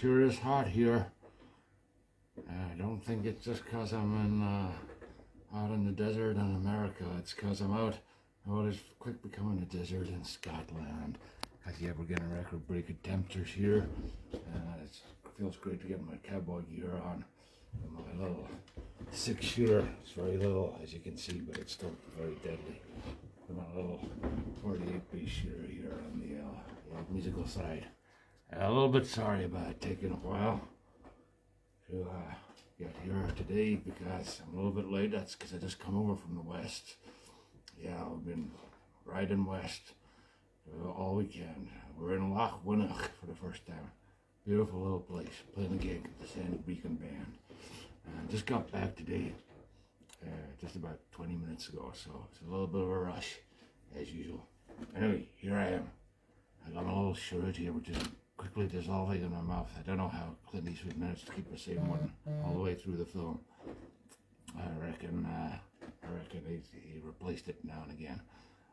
Sure is hot here. I don't think it's just 'cause I'm out in the desert in America. It's 'cause I'm out. Oh, it's quick becoming a desert in Scotland. 'Cause yeah, we're getting record-breaking temperatures here. It feels great to get my cowboy gear on. And my little 6-shooter. It's very little, as you can see, but it's still very deadly. With my little 48-piece shooter here on the musical side. A little bit sorry about it taking a while to get here today because I'm a little bit late. That's because I just come over from the west. Yeah, I've been riding west all weekend. We're in Loch Winnoch for the first time. Beautiful little place, playing a gig at the Sandy Beacon Band. Just got back today, just about 20 minutes ago, so it's a little bit of a rush, as usual. Anyway, here I am. I got a little shirt here, which is quickly dissolving in my mouth. I don't know how Clint Eastwood managed to keep the same one all the way through the film. I reckon he replaced it now and again.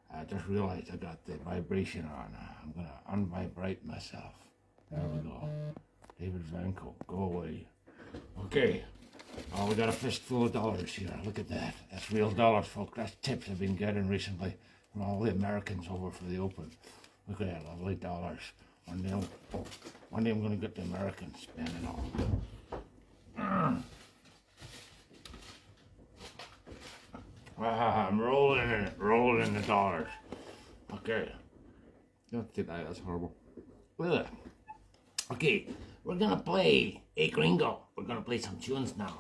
I just realized I got the vibration on. I'm gonna unvibrate myself. There we go. David Vanko, go away. Okay. Oh, we got a fistful of dollars here. Look at that. That's real dollars, folks. That's tips I've been getting recently from all the Americans over for the Open. Look at that, lovely dollars. One day I'm going to get the Americans spending all. I'm rolling in it, rolling in the dollars. Okay. Don't do that, that's horrible. Look at that. Okay, we're going to play a gringo. We're going to play some tunes now.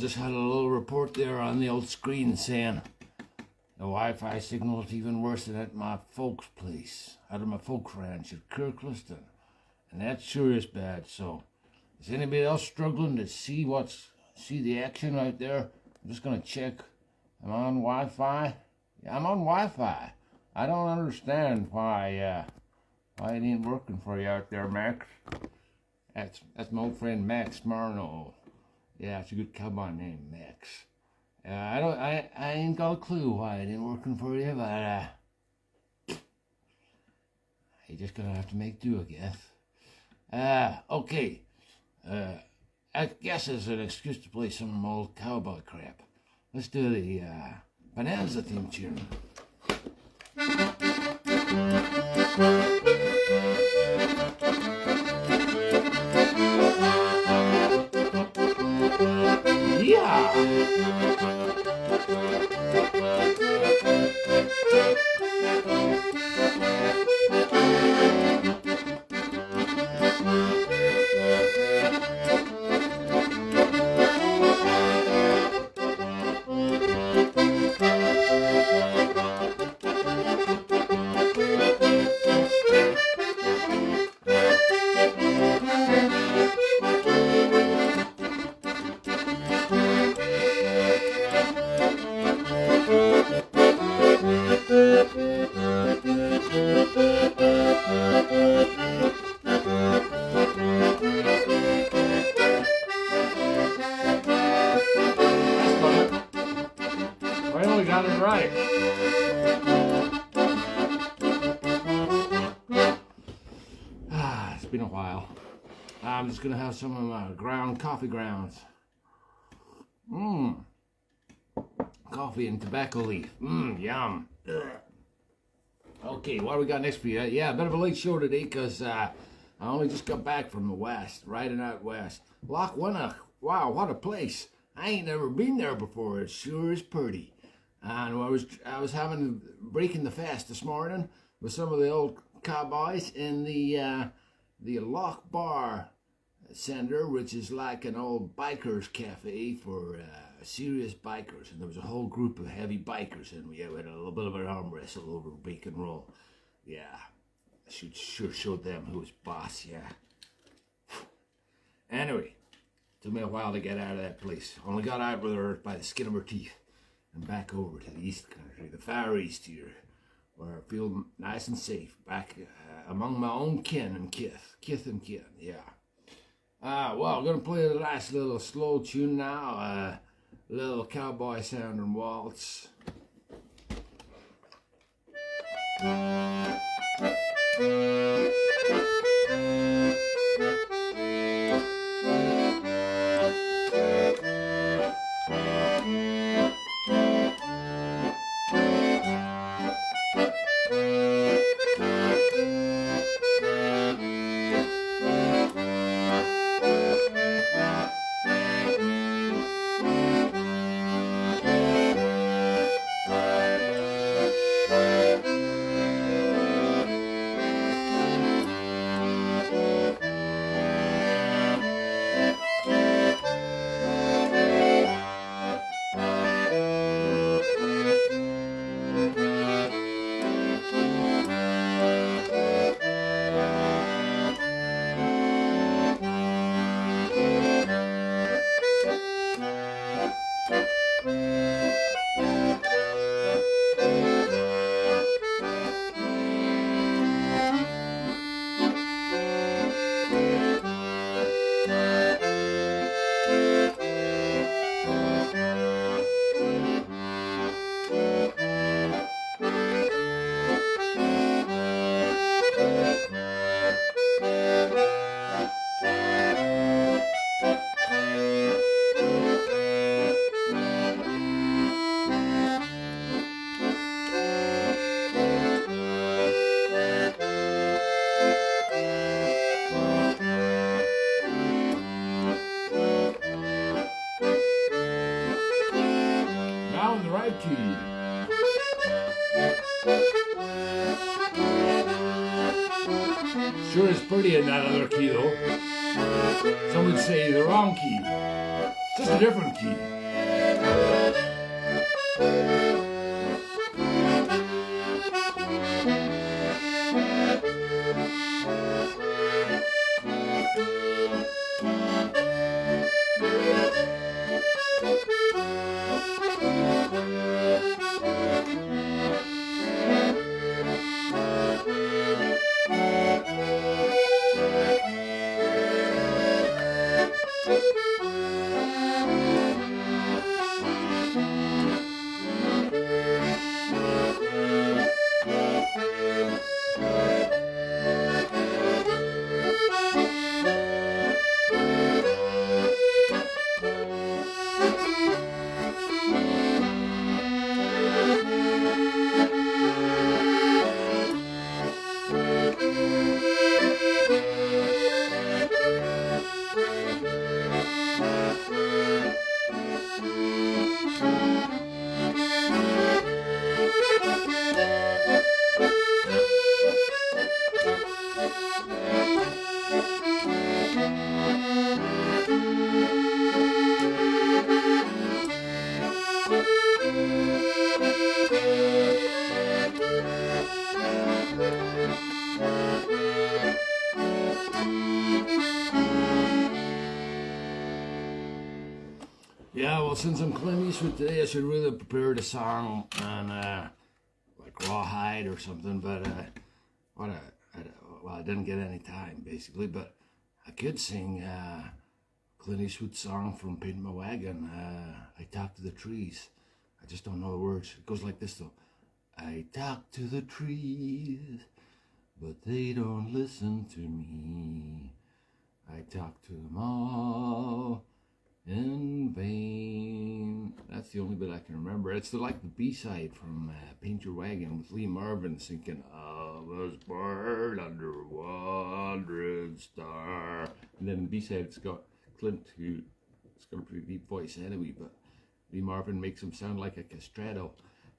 just had a little report there on the old screen saying the Wi-Fi signal is even worse than at my folks' place, out of my folks' ranch at Kirkliston. And that sure is bad, so is anybody else struggling to see the action out there? I'm just gonna check. I'm on Wi-Fi. Yeah, I'm on Wi-Fi. I don't understand why it ain't working for you out there, Max. That's my old friend Max Marno. Yeah, it's a good cowboy name, Max. I ain't got a clue why it ain't working for you, but you're just gonna have to make do, I guess. Okay. I guess it's an excuse to play some old cowboy crap. Let's do the Bonanza theme tune. Yeah! Got it right. It's been a while. I'm just gonna have some of my ground coffee grounds. Coffee and tobacco leaf. Yum. Okay, what do we got next for you? Yeah, a bit of a late show today because I only just got back from the west, riding out west. Loch Winnoch. Wow, what a place. I ain't never been there before. It sure is pretty. And I was breaking the fast this morning with some of the old cowboys in the Loch Bar Center, which is like an old bikers cafe for serious bikers. And there was a whole group of heavy bikers, and we had a little bit of an arm wrestle over bacon roll. Yeah, I should sure showed them who was boss. Yeah. Anyway, took me a while to get out of that place. Only got out with her by the skin of her teeth. And back over to the East Country, the Far East here, where I feel nice and safe, back among my own kin and kith and kin, yeah. Well, I'm going to play a last little slow tune now, a little cowboy sounding waltz. key. Sure is pretty in that other key though. Some would say the wrong key. It's just a different key. Yeah, well, since I'm Clint Eastwood today, I should really prepare the song on like Rawhide or something. But I didn't get any time basically. But I could sing Clint Eastwood's song from Paint My Wagon. I talk to the trees. I just don't know the words. It goes like this though. I talk to the trees, but they don't listen to me. I talk to them all in vain. That's the only bit I can remember. It's like the B-side from Paint Your Wagon with Lee Marvin singing, I was born under a wandering star. And then the B-side, it's got Clint, who's got a pretty deep voice anyway, but Lee Marvin makes him sound like a castrato,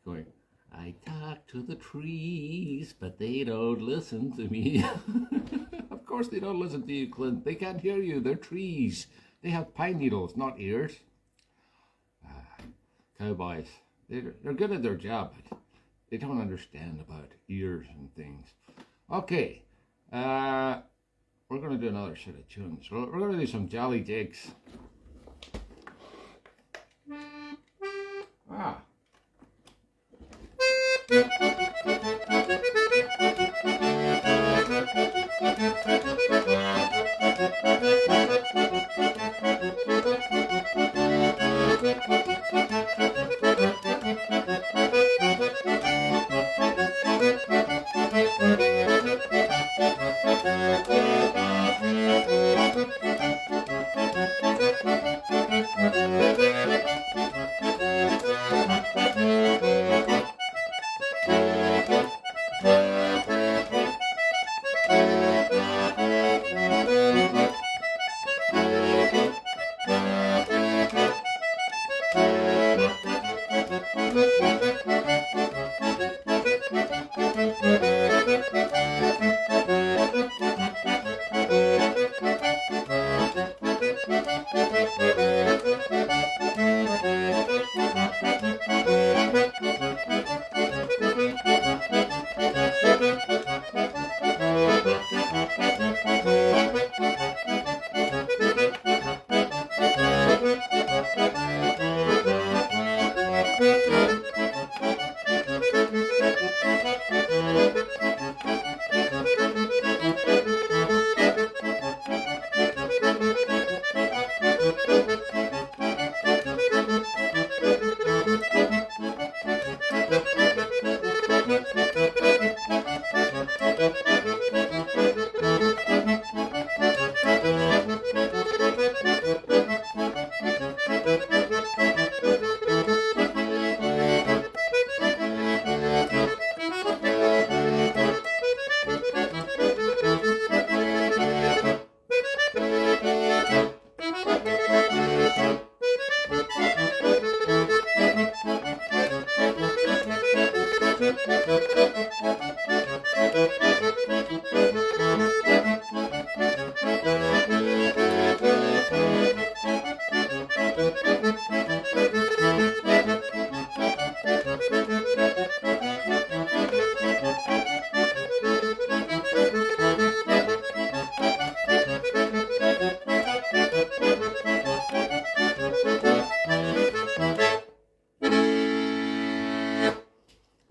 going, I talk to the trees, but they don't listen to me. Of course they don't listen to you, Clint. They can't hear you. They're trees. They have pine needles, not ears. Cowboys, they're good at their job, but they don't understand about ears and things. Okay, we're going to do another set of tunes. We're going to do some Jolly Jigs. Ah.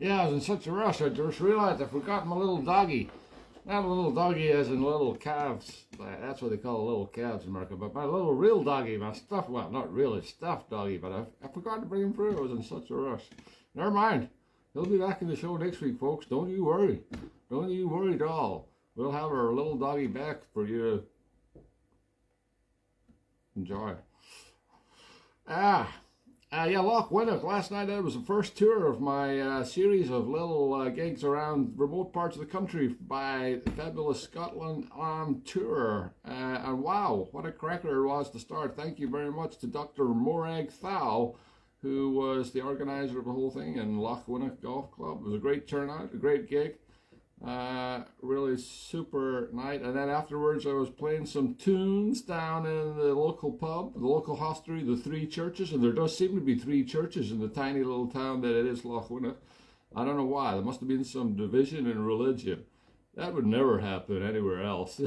Yeah, I was in such a rush. I just realized I forgot my little doggy. Not a little doggy as in little calves. That's what they call little calves in America. But my little real doggy, my stuffed, well, not really stuffed doggy, but I forgot to bring him through. I was in such a rush. Never mind. He'll be back in the show next week, folks. Don't you worry. Don't you worry at all. We'll have our little doggy back for you to enjoy. Yeah, Loch Winnock. Last night that was the first tour of my series of little gigs around remote parts of the country by Fabulous Scotland on tour. And wow, what a cracker it was to start. Thank you very much to Dr. Morag Thau, who was the organizer of the whole thing in Loch Winnock Golf Club. It was a great turnout, a great gig. Really super night. And then afterwards I was playing some tunes down in the local pub, the local hostelry, the Three Churches, and there does seem to be three churches in the tiny little town that it is Loch Winnock. I don't know why. There must have been some division in religion. That would never happen anywhere else.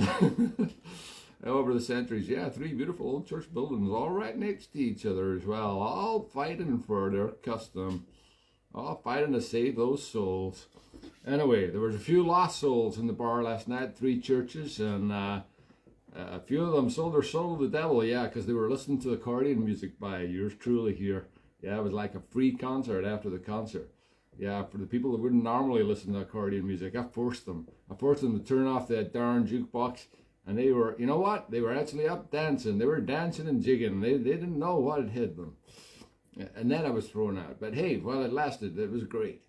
Over the centuries, yeah, three beautiful old church buildings all right next to each other as well, all fighting for their custom, all fighting to save those souls. Anyway, there was a few lost souls in the bar last night, Three Churches, and a few of them sold their soul to the devil, yeah, because they were listening to accordion music by yours truly here. Yeah, it was like a free concert after the concert. Yeah, for the people that wouldn't normally listen to accordion music, I forced them. I forced them to turn off that darn jukebox, and they were, you know what? They were actually up dancing. They were dancing and jigging. They didn't know what had hit them. And then I was thrown out. But hey, while it lasted, it was great.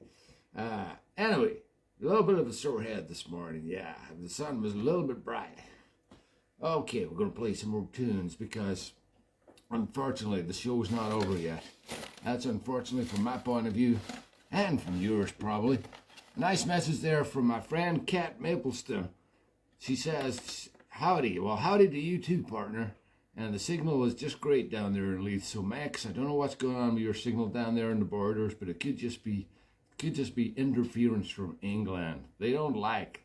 Anyway, a little bit of a sore head this morning, yeah. The sun was a little bit bright. Okay, we're going to play some more tunes because, unfortunately, the show's not over yet. That's unfortunately from my point of view, and from yours probably. A nice message there from my friend Kat Mapleston. She says, howdy. Well, howdy to you too, partner. And the signal is just great down there in Leith. So, Max, I don't know what's going on with your signal down there in the borders, but it could just be interference from England. They don't like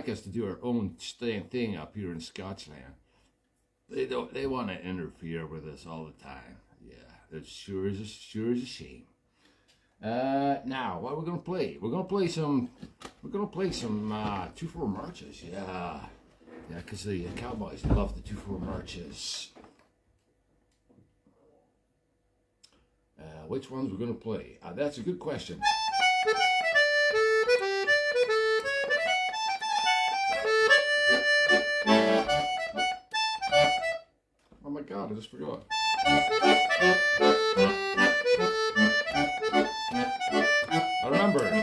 us to do our own thing up here in Scotland. They want to interfere with us all the time. Yeah, that sure is a shame. Now what we're gonna play? We're gonna play some 2/4 marches. Yeah, because the cowboys love the 2/4 marches. Which ones we're gonna play? That's a good question. Oh my God, I just forgot. I remember.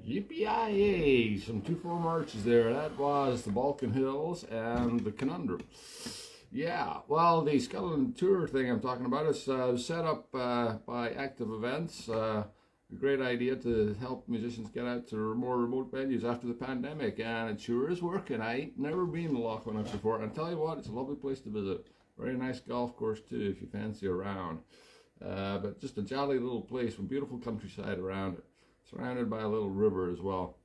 Yippee-yi-yay! Some 2-4 marches there. That was the Balkan Hills and the Conundrum. Yeah, well, the Scotland tour thing I'm talking about is set up by Active Events. A great idea to help musicians get out to more remote venues after the pandemic, and it sure is working. I ain't never been to Loch Lomond before, and I tell you what, it's a lovely place to visit. Very nice golf course too, if you fancy a round. But just a jolly little place with beautiful countryside around it, surrounded by a little river as well.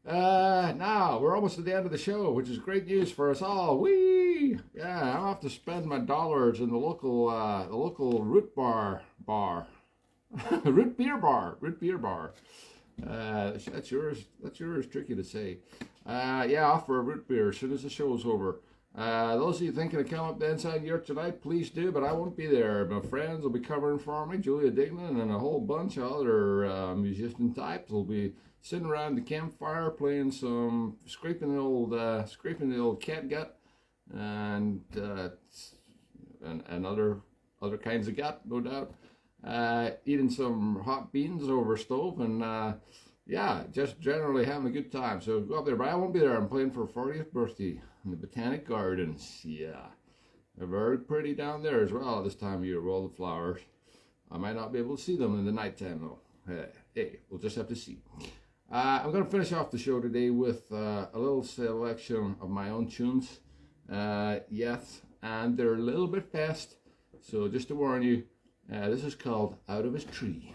Now, we're almost at the end of the show, which is great news for us all. Whee! Yeah, I don't have to spend my dollars in the local root bar. Root beer bar. That's yours, tricky to say. Yeah, off for a root beer as soon as the show's over. Those of you thinking of coming up to Inside Europe tonight, please do, but I won't be there. My friends will be covering for me. Julia Dignan and a whole bunch of other musician types will be sitting around the campfire playing some scraping the old catgut and other kinds of gut, no doubt. Eating some hot beans over a stove and yeah, just generally having a good time. So go up there, but I won't be there. I'm playing for a 40th birthday in the Botanic Gardens. Yeah, they're very pretty down there as well this time of year with all the flowers. I might not be able to see them in the nighttime though. Hey, we'll just have to see. I'm going to finish off the show today with a little selection of my own tunes. Yes, and they're a little bit fast, so just to warn you, this is called Out of His Tree.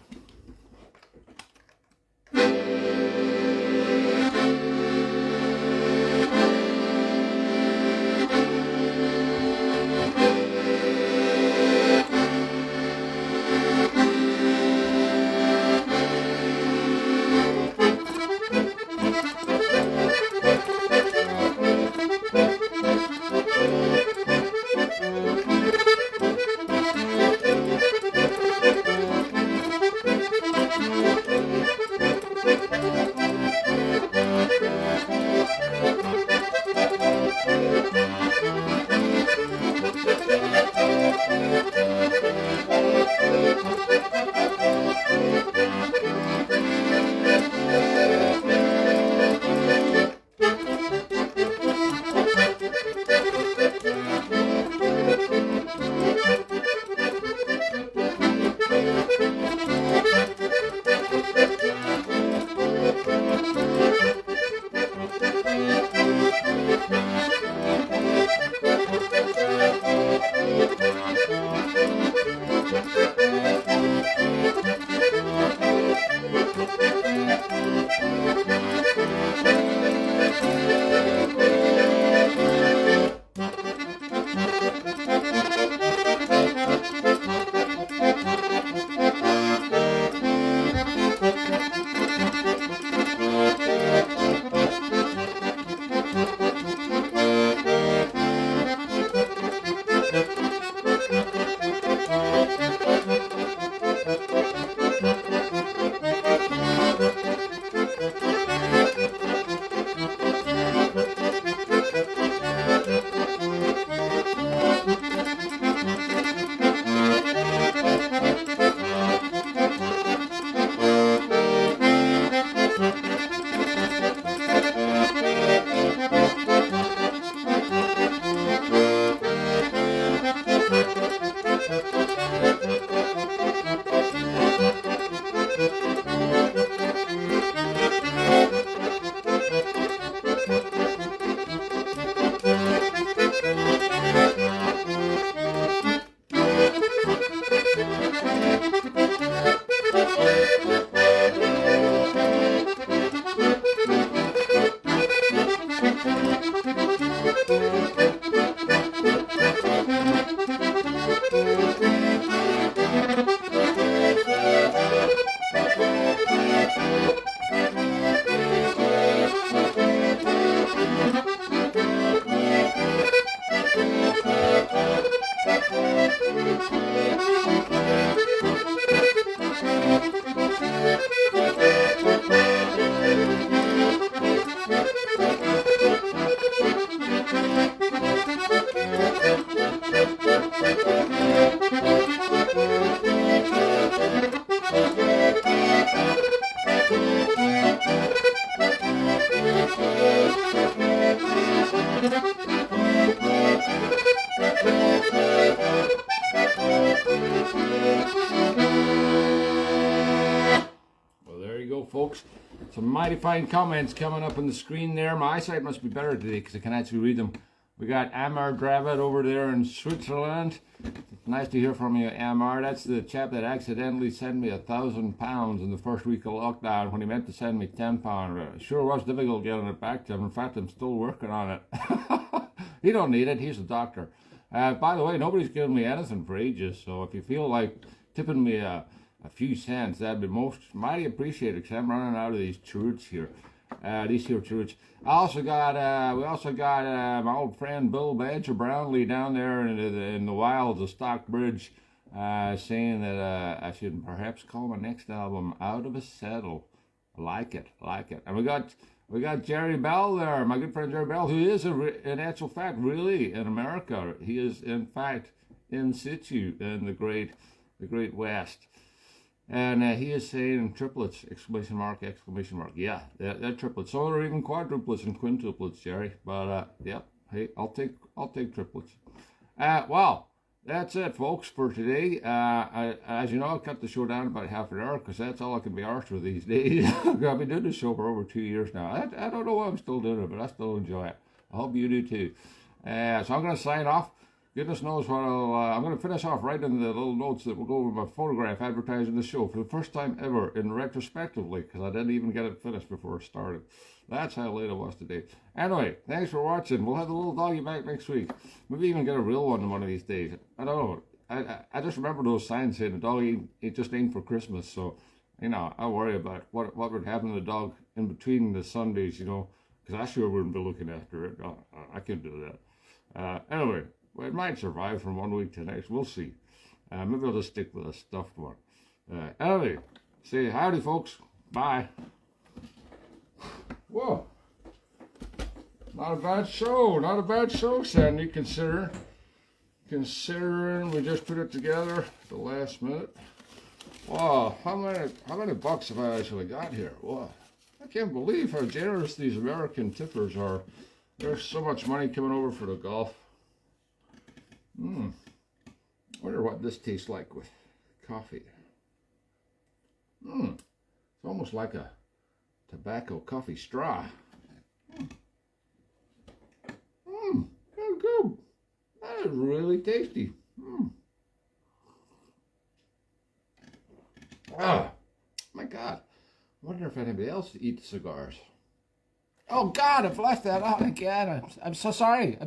folks. Some mighty fine comments coming up on the screen there. My eyesight must be better today because I can actually read them. We got Amar Dravid over there in Switzerland. Nice to hear from you, Amar. That's the chap that accidentally sent me £1,000 in the first week of lockdown when he meant to send me £10. It sure was difficult getting it back to him. In fact, I'm still working on it. He don't need it. He's a doctor. By the way, nobody's given me anything for ages, so if you feel like tipping me a few cents, that'd be most mighty appreciated, because I'm running out of these church here. These here church. We also got my old friend Bill Badger Brownlee down there in the wilds of Stockbridge, saying that I should perhaps call my next album Out of a Settle. I like it. And we got Jerry Bell there, my good friend Jerry Bell, who is in actual fact really in America. He is in fact in situ in the great West. And he is saying triplets, exclamation mark. Yeah, they're triplets. So there are even quadruplets and quintuplets, Jerry. But, yeah, hey, I'll take triplets. Well, that's it, folks, for today. As you know, I cut the show down about half an hour because that's all I can be arsed with these days. I've been doing this show for over 2 years now. I don't know why I'm still doing it, but I still enjoy it. I hope you do, too. So I'm going to sign off. Goodness knows what I'm going to finish off right in the little notes that will go over my photograph advertising the show for the first time ever in retrospectively, because I didn't even get it finished before it started. That's how late it was today. Anyway, thanks for watching. We'll have the little doggy back next week. Maybe even get a real one of these days. I don't know. I just remember those signs saying the dog it just ain't for Christmas. So, you know, I worry about what would happen to the dog in between the Sundays, you know, because I sure wouldn't be looking after it. I can't do that. Anyway. Well, it might survive from 1 week to the next. We'll see. Maybe I'll just stick with a stuffed one. Anyway, say howdy, folks. Bye. Whoa. Not a bad show, Sandy, considering we just put it together at the last minute. Wow, how many bucks have I actually got here? Wow. I can't believe how generous these American tippers are. There's so much money coming over for the golf. Wonder what this tastes like with coffee. It's almost like a tobacco coffee straw. That's good. That is really tasty. My God. I wonder if anybody else eats cigars. Oh God, I've left that out again. I'm so sorry.